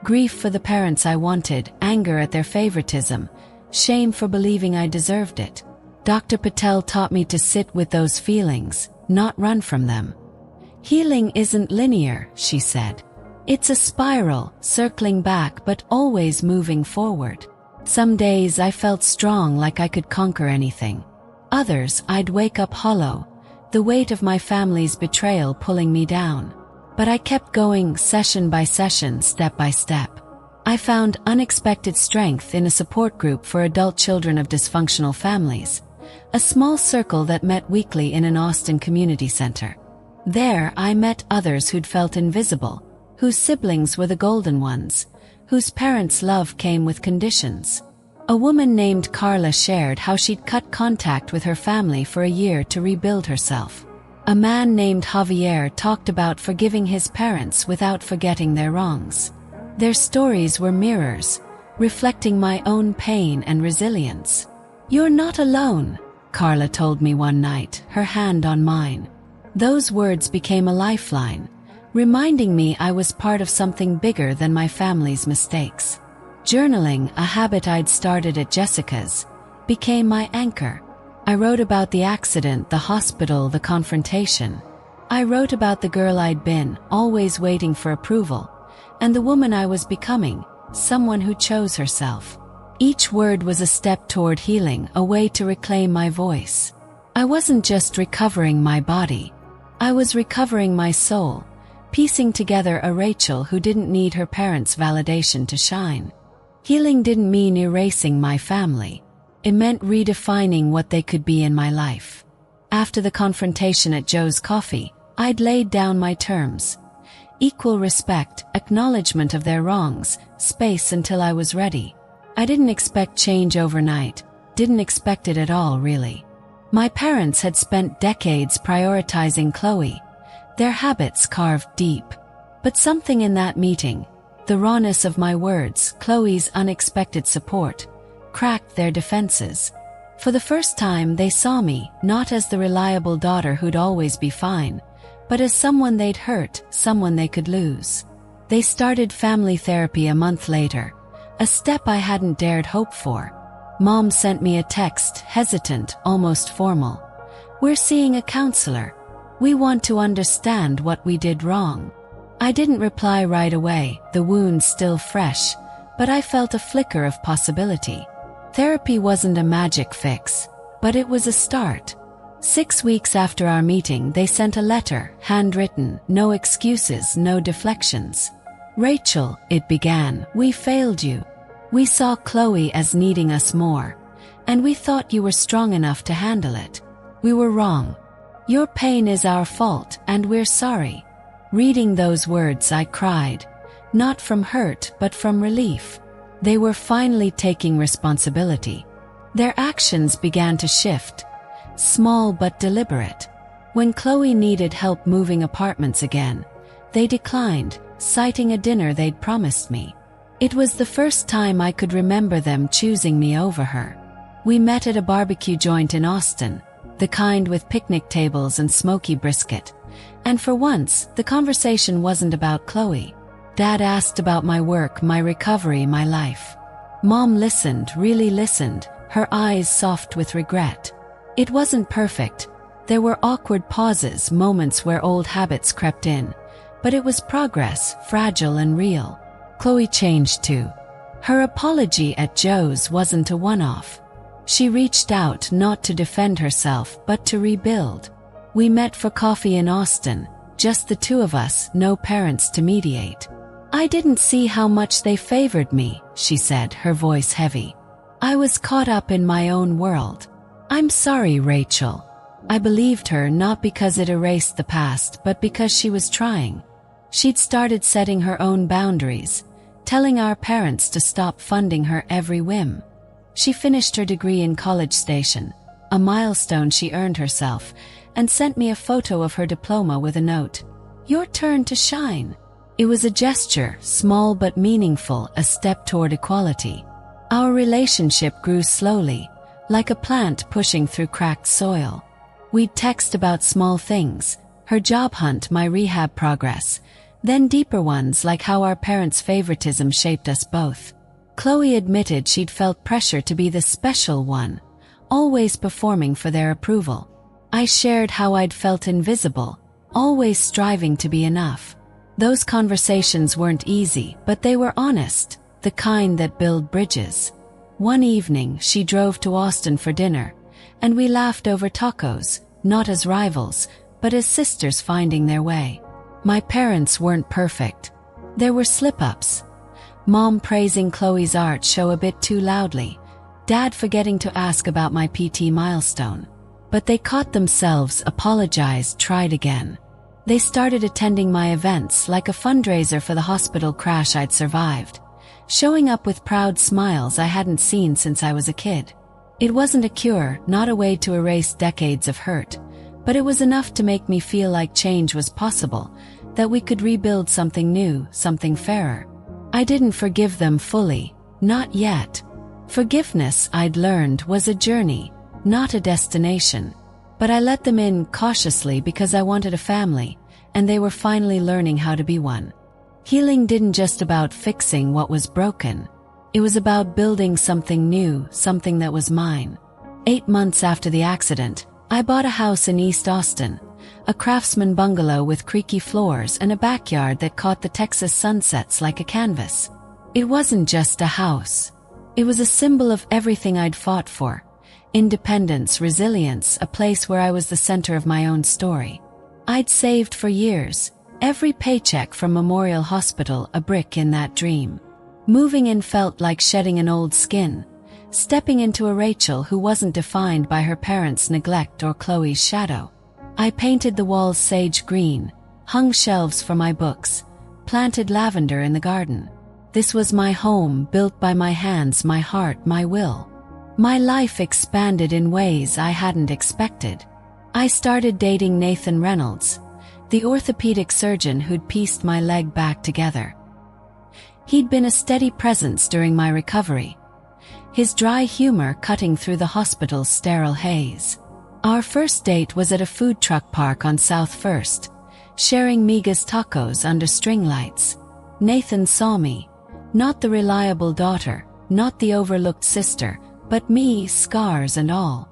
Grief for the parents I wanted, anger at their favoritism, shame for believing I deserved it. Dr. Patel taught me to sit with those feelings, not run from them. "Healing isn't linear," she said. "It's a spiral, circling back but always moving forward." Some days I felt strong, like I could conquer anything. Others I'd wake up hollow, the weight of my family's betrayal pulling me down. But I kept going, session by session, step by step. I found unexpected strength in a support group for adult children of dysfunctional families, a small circle that met weekly in an Austin community center. There I met others who'd felt invisible, whose siblings were the golden ones, whose parents' love came with conditions. A woman named Carla shared how she'd cut contact with her family for a year to rebuild herself. A man named Javier talked about forgiving his parents without forgetting their wrongs. Their stories were mirrors, reflecting my own pain and resilience. "You're not alone," Carla told me one night, her hand on mine. Those words became a lifeline, reminding me I was part of something bigger than my family's mistakes. Journaling, a habit I'd started at Jessica's, became my anchor. I wrote about the accident, the hospital, the confrontation. I wrote about the girl I'd been, always waiting for approval, and the woman I was becoming, someone who chose herself. Each word was a step toward healing, a way to reclaim my voice. I wasn't just recovering my body. I was recovering my soul, piecing together a Rachel who didn't need her parents' validation to shine. Healing didn't mean erasing my family. It meant redefining what they could be in my life. After the confrontation at Joe's Coffee, I'd laid down my terms. Equal respect, acknowledgement of their wrongs, space until I was ready. I didn't expect change overnight, didn't expect it at all, really. My parents had spent decades prioritizing Chloe, their habits carved deep. But something in that meeting, the rawness of my words, Chloe's unexpected support, cracked their defenses. For the first time they saw me, not as the reliable daughter who'd always be fine, but as someone they'd hurt, someone they could lose. They started family therapy a month later, a step I hadn't dared hope for. Mom sent me a text, hesitant, almost formal. "We're seeing a counselor. We want to understand what we did wrong." I didn't reply right away, the wound still fresh, but I felt a flicker of possibility. Therapy wasn't a magic fix, but it was a start. 6 weeks after our meeting, they sent a letter, handwritten, no excuses, no deflections. "Rachel," it began, "we failed you. We saw Chloe as needing us more, and we thought you were strong enough to handle it. We were wrong. Your pain is our fault, and we're sorry." Reading those words, I cried, not from hurt but from relief. They were finally taking responsibility. Their actions began to shift, small but deliberate. When Chloe needed help moving apartments again, they declined, citing a dinner they'd promised me. It was the first time I could remember them choosing me over her. We met at a barbecue joint in Austin, the kind with picnic tables and smoky brisket. And for once, the conversation wasn't about Chloe. Dad asked about my work, my recovery, my life. Mom listened, really listened, her eyes soft with regret. It wasn't perfect. There were awkward pauses, moments where old habits crept in. But it was progress, fragile and real. Chloe changed too. Her apology at Joe's wasn't a one-off. She reached out not to defend herself but to rebuild. We met for coffee in Austin, just the two of us, no parents to mediate. "I didn't see how much they favored me," she said, her voice heavy. "I was caught up in my own world. I'm sorry, Rachel." I believed her, not because it erased the past but because she was trying. She'd started setting her own boundaries, telling our parents to stop funding her every whim. She finished her degree in College Station, a milestone she earned herself, and sent me a photo of her diploma with a note. "Your turn to shine." It was a gesture, small but meaningful, a step toward equality. Our relationship grew slowly, like a plant pushing through cracked soil. We'd text about small things, her job hunt, my rehab progress, then deeper ones like how our parents' favoritism shaped us both. Chloe admitted she'd felt pressure to be the special one, always performing for their approval. I shared how I'd felt invisible, always striving to be enough. Those conversations weren't easy, but they were honest, the kind that build bridges. One evening, she drove to Austin for dinner, and we laughed over tacos, not as rivals, but as sisters finding their way. My parents weren't perfect. There were slip-ups. Mom praising Chloe's art show a bit too loudly, Dad forgetting to ask about my PT milestone. But they caught themselves, apologized, tried again. They started attending my events, like a fundraiser for the hospital crash I'd survived, showing up with proud smiles I hadn't seen since I was a kid. It wasn't a cure, not a way to erase decades of hurt, but it was enough to make me feel like change was possible, that we could rebuild something new, something fairer. I didn't forgive them fully, not yet. Forgiveness, I'd learned, was a journey, not a destination. But I let them in cautiously because I wanted a family, and they were finally learning how to be one. Healing didn't just about fixing what was broken. It was about building something new, something that was mine. 8 months after the accident, I bought a house in East Austin, a craftsman bungalow with creaky floors and a backyard that caught the Texas sunsets like a canvas. It wasn't just a house. It was a symbol of everything I'd fought for. Independence, resilience, a place where I was the center of my own story. I'd saved for years, every paycheck from Memorial Hospital a brick in that dream. Moving in felt like shedding an old skin, stepping into a Rachel who wasn't defined by her parents' neglect or Chloe's shadow. I painted the walls sage green, hung shelves for my books, planted lavender in the garden. This was my home, built by my hands, my heart, my will. My life expanded in ways I hadn't expected. I started dating Nathan Reynolds, the orthopedic surgeon who'd pieced my leg back together. He'd been a steady presence during my recovery, his dry humor cutting through the hospital's sterile haze. Our first date was at a food truck park on South First, sharing Miga's tacos under string lights. Nathan saw me, not the reliable daughter, not the overlooked sister, but me, scars and all.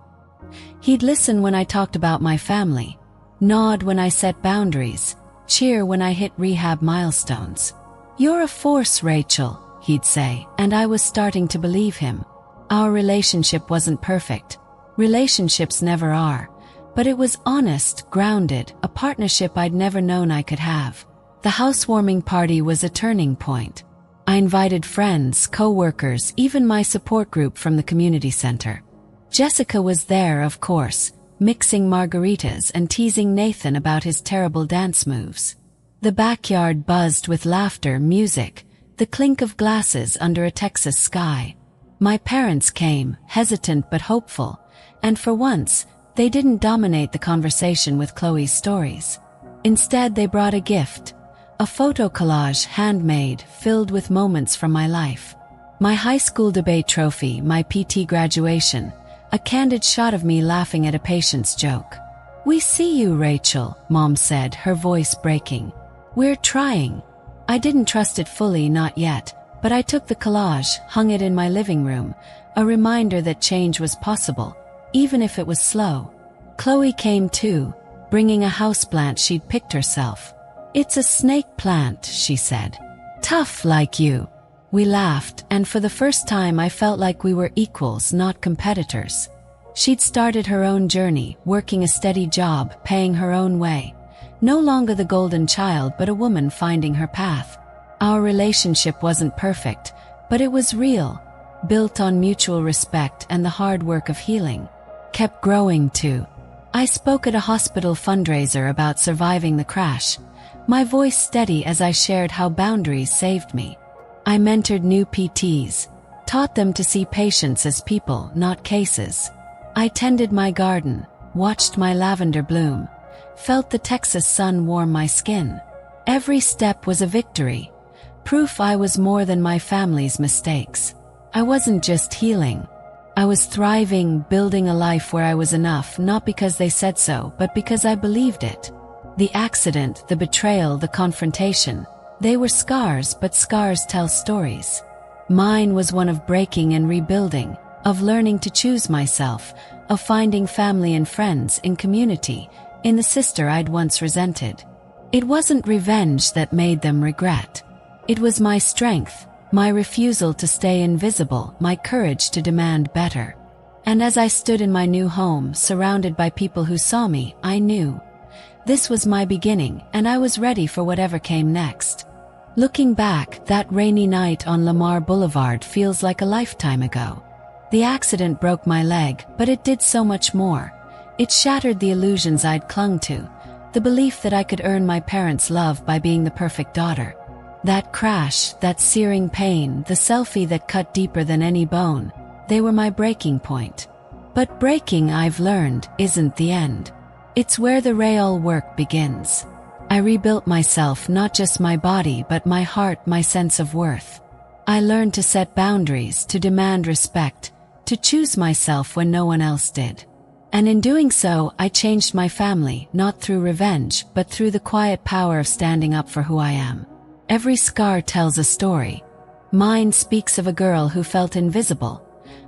He'd listen when I talked about my family, nod when I set boundaries, cheer when I hit rehab milestones. "You're a force, Rachel," he'd say, and I was starting to believe him. Our relationship wasn't perfect. Relationships never are. But it was honest, grounded, a partnership I'd never known I could have. The housewarming party was a turning point. I invited friends, co-workers, even my support group from the community center. Jessica was there, of course, mixing margaritas and teasing Nathan about his terrible dance moves. The backyard buzzed with laughter, music, the clink of glasses under a Texas sky. My parents came, hesitant but hopeful, and for once, they didn't dominate the conversation with Chloe's stories. Instead, they brought a gift. A photo collage, handmade, filled with moments from my life. My high school debate trophy, my PT graduation, a candid shot of me laughing at a patient's joke. "We see you, Rachel," Mom said, her voice breaking. "We're trying." I didn't trust it fully, not yet, but I took the collage, hung it in my living room, a reminder that change was possible, even if it was slow. Chloe came too, bringing a houseplant she'd picked herself. "It's a snake plant," she said. "Tough like you." We laughed, and for the first time I felt like we were equals, not competitors. She'd started her own journey, working a steady job, paying her own way. No longer the golden child, but a woman finding her path. Our relationship wasn't perfect, but it was real, built on mutual respect and the hard work of healing. Kept growing too. I spoke at a hospital fundraiser about surviving the crash, my voice steady as I shared how boundaries saved me. I mentored new PTs, taught them to see patients as people, not cases. I tended my garden, watched my lavender bloom, felt the Texas sun warm my skin. Every step was a victory, proof I was more than my family's mistakes. I wasn't just healing. I was thriving, building a life where I was enough, not because they said so, but because I believed it. The accident, the betrayal, the confrontation, they were scars, but scars tell stories. Mine was one of breaking and rebuilding, of learning to choose myself, of finding family and friends in community, in the sister I'd once resented. It wasn't revenge that made them regret. It was my strength, my refusal to stay invisible, my courage to demand better. And as I stood in my new home, surrounded by people who saw me, I knew this was my beginning, and I was ready for whatever came next. Looking back, that rainy night on Lamar Boulevard feels like a lifetime ago. The accident broke my leg, but it did so much more. It shattered the illusions I'd clung to, the belief that I could earn my parents' love by being the perfect daughter. That crash, that searing pain, the selfie that cut deeper than any bone, they were my breaking point. But breaking, I've learned, isn't the end. It's where the real work begins. I rebuilt myself, not just my body, but my heart, my sense of worth. I learned to set boundaries, to demand respect, to choose myself when no one else did. And in doing so, I changed my family, not through revenge, but through the quiet power of standing up for who I am. Every scar tells a story. Mine speaks of a girl who felt invisible,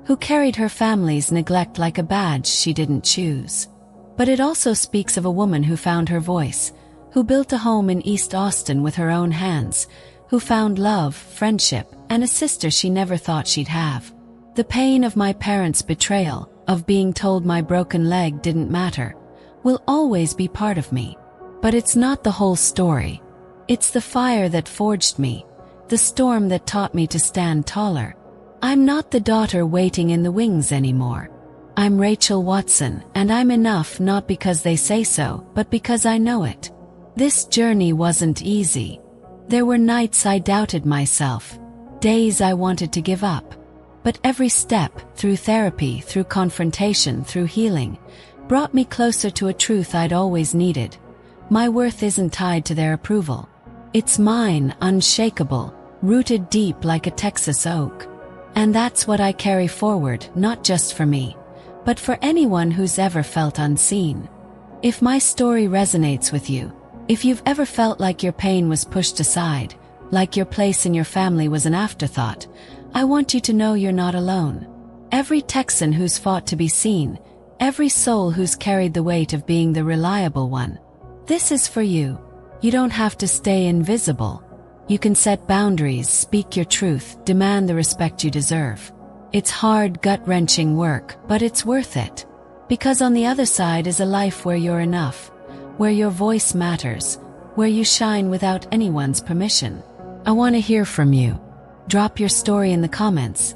who carried her family's neglect like a badge she didn't choose. But it also speaks of a woman who found her voice, who built a home in East Austin with her own hands, who found love, friendship, and a sister she never thought she'd have. The pain of my parents' betrayal, of being told my broken leg didn't matter, will always be part of me. But it's not the whole story. It's the fire that forged me, the storm that taught me to stand taller. I'm not the daughter waiting in the wings anymore. I'm Rachel Watson, and I'm enough not because they say so, but because I know it. This journey wasn't easy. There were nights I doubted myself, days I wanted to give up. But every step, through therapy, through confrontation, through healing, brought me closer to a truth I'd always needed. My worth isn't tied to their approval. It's mine, unshakable, rooted deep like a Texas oak. And that's what I carry forward, not just for me, but for anyone who's ever felt unseen. If my story resonates with you, if you've ever felt like your pain was pushed aside, like your place in your family was an afterthought, I want you to know you're not alone. Every Texan who's fought to be seen, every soul who's carried the weight of being the reliable one. This is for you. You don't have to stay invisible. You can set boundaries, speak your truth, demand the respect you deserve. It's hard, gut-wrenching work, but it's worth it. Because on the other side is a life where you're enough, where your voice matters, where you shine without anyone's permission. I want to hear from you. Drop your story in the comments.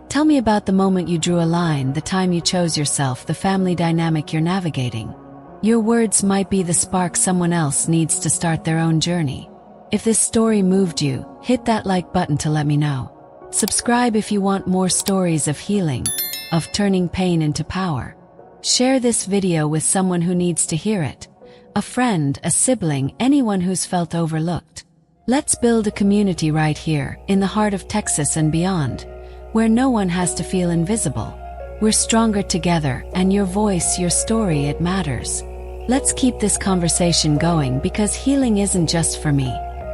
Tell me about the moment you drew a line, the time you chose yourself, the family dynamic you're navigating. Your words might be the spark someone else needs to start their own journey. If this story moved you, hit that like button to let me know. Subscribe if you want more stories of healing, of turning pain into power. Share this video with someone who needs to hear it. A friend, a sibling, anyone who's felt overlooked. Let's build a community right here, in the heart of Texas and beyond, where no one has to feel invisible. We're stronger together, and your voice, your story, it matters. Let's keep this conversation going because healing isn't just for me.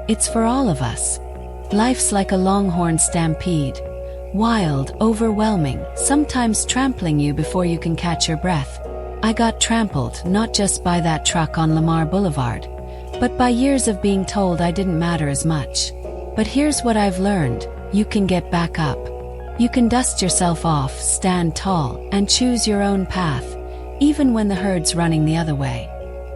It's for all of us. Life's like a longhorn stampede. Wild, overwhelming, sometimes trampling you before you can catch your breath. I got trampled, not just by that truck on Lamar Boulevard, but by years of being told I didn't matter as much. But here's what I've learned. You can get back up. You can dust yourself off, stand tall, and choose your own path, even when the herd's running the other way.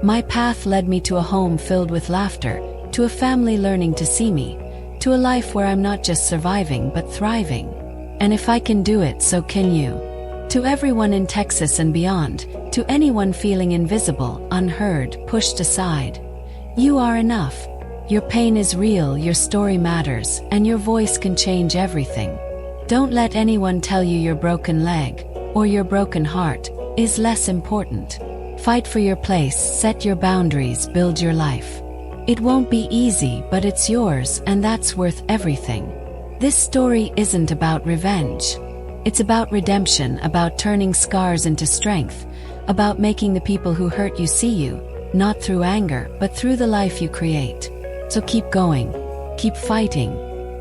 My path led me to a home filled with laughter, to a family learning to see me, to a life where I'm not just surviving but thriving. And if I can do it, so can you. To everyone in Texas and beyond, to anyone feeling invisible, unheard, pushed aside, you are enough. Your pain is real, your story matters, and your voice can change everything. Don't let anyone tell you your broken leg, or your broken heart, is less important. Fight for your place, set your boundaries, build your life. It won't be easy, but it's yours, and that's worth everything. This story isn't about revenge. It's about redemption, about turning scars into strength, about making the people who hurt you see you, not through anger, but through the life you create. So keep going, keep fighting,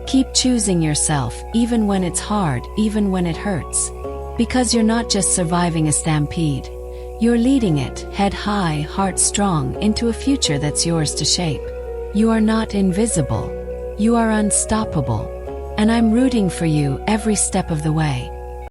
keep choosing yourself, even when it's hard, even when it hurts. Because you're not just surviving a stampede. You're leading it, head high, heart strong, into a future that's yours to shape. You are not invisible. You are unstoppable. And I'm rooting for you every step of the way.